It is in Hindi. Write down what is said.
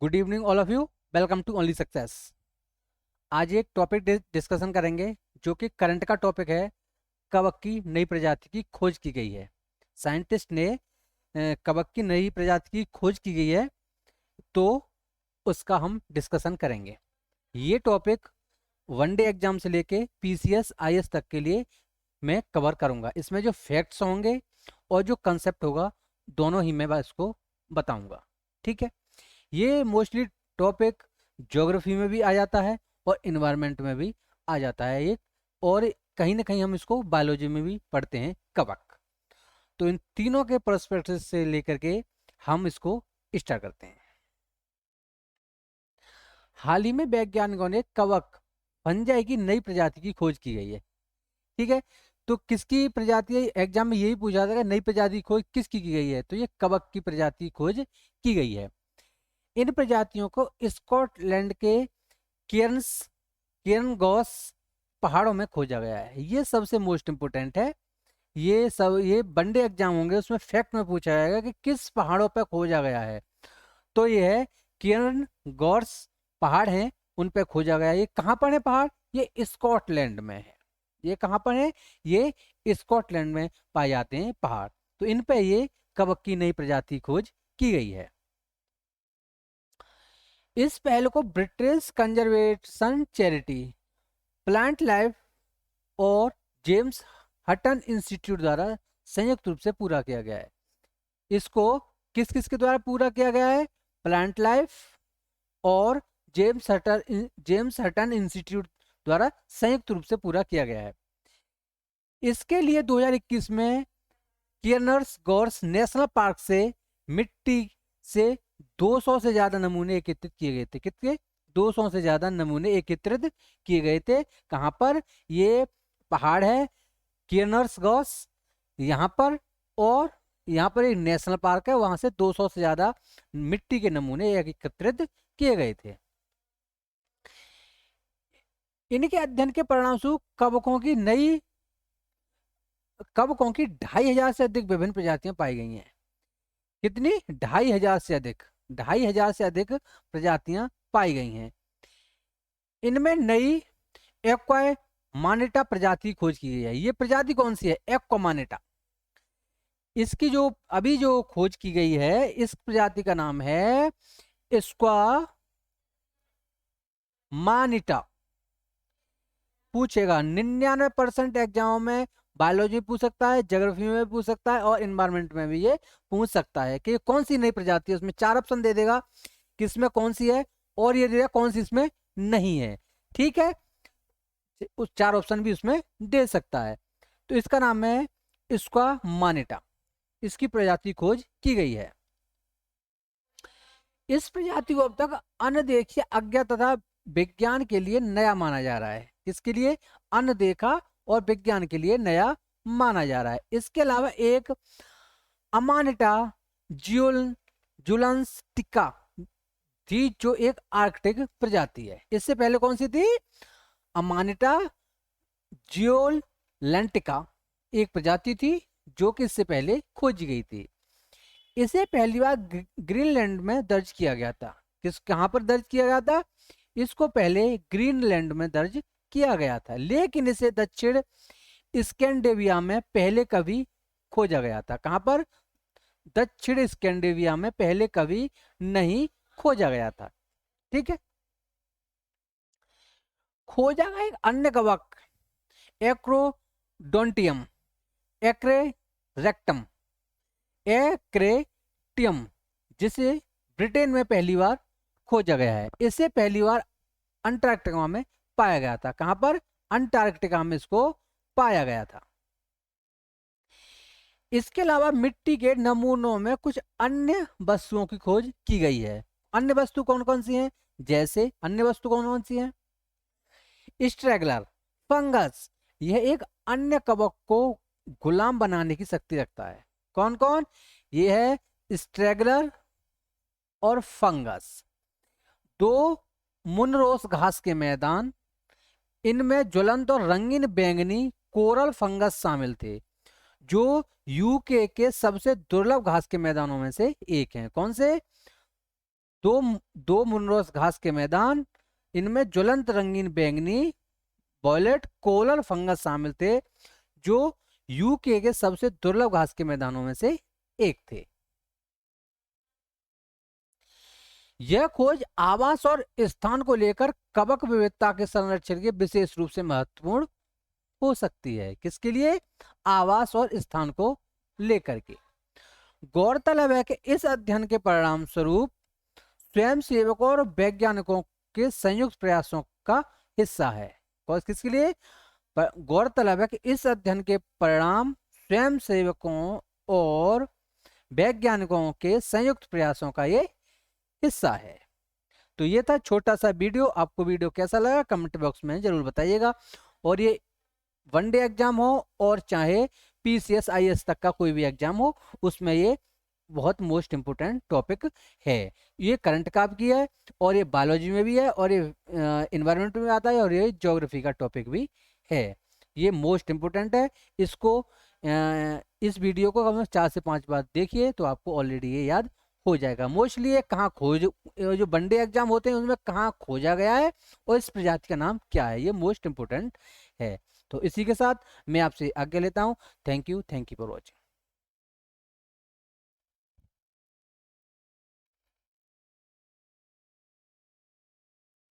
Good evening all of you. Welcome to Only Success. आज एक टॉपिक डिस्कशन करेंगे जो कि करंट का टॉपिक है। कवक की नई प्रजाति की खोज की गई है। साइंटिस्ट ने कवक की नई प्रजाति की खोज की गई है, तो उसका हम डिस्कशन करेंगे। ये टॉपिक वनडे एग्जाम से लेके पीसीएस आईएएस तक के लिए मैं कवर करूंगा। इसमें जो फैक्ट्स होंगे और जो कंसेप्ट होगा, दोनों ही मैं इसको बताऊंगा। ठीक है। ये मोस्टली टॉपिक ज्योग्राफी में भी आ जाता है और इन्वायरमेंट में भी आ जाता है एक, और कहीं ना कहीं हम इसको बायोलॉजी में भी पढ़ते हैं कवक। तो इन तीनों के पर्सपेक्टिव से लेकर के हम इसको स्टार्ट करते हैं। हाल ही में वैज्ञानिकों ने कवक फंजाई की नई प्रजाति की खोज की गई है। ठीक है। तो किसकी प्रजाति है, एग्जाम में यही पूछा था कि नई प्रजाति की खोज किसकी की गई है, तो ये कवक की प्रजाति की खोज की गई है। इन प्रजातियों को स्कॉटलैंड के केर्न्स केर्नगॉस पहाड़ों में खोजा गया है। ये सबसे मोस्ट इंपोर्टेंट है। ये वनडे एग्जाम होंगे, उसमें फैक्ट में पूछा जाएगा कि किस पहाड़ों पर खोजा गया है। तो ये है केर्नगॉस पहाड़ हैं, उन पे खोजा गया है। ये कहाँ पर है पहाड़? ये स्कॉटलैंड में है। ये कहाँ पर है? ये स्कॉटलैंड में पाए जाते हैं पहाड़। तो इन पे ये कवक की नई प्रजाति खोज की गई है। इस पहल को British conservation charity, plant life और जेम्स हटन इंस्टीट्यूट द्वारा संयुक्त रूप से पूरा किया गया है। इसको किस किस के द्वारा पूरा किया गया है? प्लांट लाइफ और जेम्स हटन इंस्टीट्यूट द्वारा संयुक्त रूप से पूरा किया गया है। इसके लिए 2021 में कियर्नर्स गॉर्स नेशनल पार्क से मिट्टी से 200 से ज्यादा नमूने एकत्रित किए गए थे। कितने? 200 से ज्यादा नमूने एकत्रित किए गए थे। कहां पर? ये पहाड़ है कियर्नर्स गॉस, यहाँ पर, और यहाँ पर एक नेशनल पार्क है, वहां से 200 से ज्यादा मिट्टी के नमूने एकत्रित किए गए थे। इनके अध्ययन के परिणामस्वरूप कवकों की 2500 से अधिक विभिन्न प्रजातियां पाई गई हैं। कितनी? 2500 से अधिक। 2500 से अधिक प्रजातियां पाई गई हैं। इनमें नई एक्वा मानिटा प्रजाति खोज की गई है। ये प्रजाति कौन सी है? एक्वा मानिटा। इसकी जो अभी जो खोज की गई है, इस प्रजाति का नाम है स्क्वा मानिटा। पूछेगा 99% एग्जामों में, बायोलॉजी पूछ सकता है, ज्योग्राफी में भी पूछ सकता है, और इन्वायरमेंट में भी ये पूछ सकता है कि कौन सी नई प्रजाति है। उसमें 4 ऑप्शन दे देगा किसमें कौन सी है, और ये देगा कौन सी इसमें नहीं है। ठीक है। उस 4 ऑप्शन भी उसमें दे सकता है। तो इसका नाम है स्क्वा मानिटा। इसकी प्रजाति खोज की गई है। इस प्रजाति को अब तक अनदेखी, अज्ञात तथा विज्ञान के लिए नया माना जा रहा है। किसके लिए? अनदेखा और विज्ञान के लिए नया माना जा रहा है। इसके अलावा एक अमानिटा जुलंस्टिका थी, जो एक आर्कटिक प्रजाति है। इससे पहले कौन सी थी? अमानिटा जियोलैंटिका एक प्रजाति थी जो कि इससे पहले खोजी गई थी। इसे पहली बार ग्रीनलैंड में दर्ज किया गया था। कहां पर दर्ज किया गया था? इसको पहले ग्रीनलैंड में दर्ज किया गया था, लेकिन इसे दक्षिण स्कैंडेविया में पहले कभी खोजा गया था। कहां पर? दक्षिण स्कैंडेविया में पहले कभी नहीं खोजा गया था। ठीक है। खोजा गया एक अन्य कवक एक्रोडोंटियम एक्रेरेक्टम एक्रेटियम, जिसे ब्रिटेन में पहली बार खोजा गया है। इसे पहली बार अंटार्कटिका में पाया गया था। कहां पर? अंटार्कटिका में इसको पाया गया था। इसके अलावा मिट्टी के नमूनों में कुछ अन्य वस्तुओं की खोज की गई है। अन्य वस्तु कौन कौन सी हैं? जैसे अन्य वस्तु कौन कौन सी हैं? स्ट्रेगलर फंगस, यह एक अन्य कवक को गुलाम बनाने की शक्ति रखता है। कौन कौन? ये है स्ट्रेगलर और फंगस। 2 मुनरोस घास के मैदान, इनमें ज्वलंत और रंगीन बैंगनी कोरल फंगस शामिल थे, जो यूके के सबसे दुर्लभ घास के मैदानों में से एक हैं। कौन से? दो दो मुनरोस घास के मैदान, इनमें ज्वलंत रंगीन बैंगनी वॉयलेट कोलर फंगस शामिल थे, जो यूके के सबसे दुर्लभ घास के मैदानों में से एक थे। यह खोज आवास और स्थान को लेकर कवक विविधता के संरक्षण के विशेष रूप से महत्वपूर्ण हो सकती है। किसके लिए? आवास और स्थान को लेकर के। गौरतलब है कि इस अध्ययन के परिणाम स्वरूप स्वयं सेवकों और वैज्ञानिकों के संयुक्त प्रयासों का हिस्सा है। और किसके लिए? गौरतलब है कि इस अध्ययन के परिणाम स्वयं सेवकों और वैज्ञानिकों के संयुक्त प्रयासों का ये हिस्सा है। तो ये था छोटा सा वीडियो। आपको वीडियो कैसा लगा कमेंट बॉक्स में जरूर बताइएगा। और ये वनडे एग्जाम हो और चाहे पीसीएस आईएएस तक का कोई भी एग्जाम हो, उसमें ये बहुत मोस्ट इंपोर्टेंट टॉपिक है। ये करंट का की है, और ये बायोलॉजी में भी है, और ये इन्वायरमेंट में आता है, और ये ज्योग्राफी का टॉपिक भी है। ये मोस्ट इंपोर्टेंट है। इसको इस वीडियो को कम से 4 से 5 बार देखिए तो आपको ऑलरेडी ये याद हो जाएगा। मोस्टली ये कहाँ खोज, जो वनडे एग्जाम होते हैं उनमें कहाँ खोजा गया है और इस प्रजाति का नाम क्या है, ये मोस्ट इंपोर्टेंट है। तो इसी के साथ मैं आपसे आज्ञा लेता हूँ। Thank you for watching.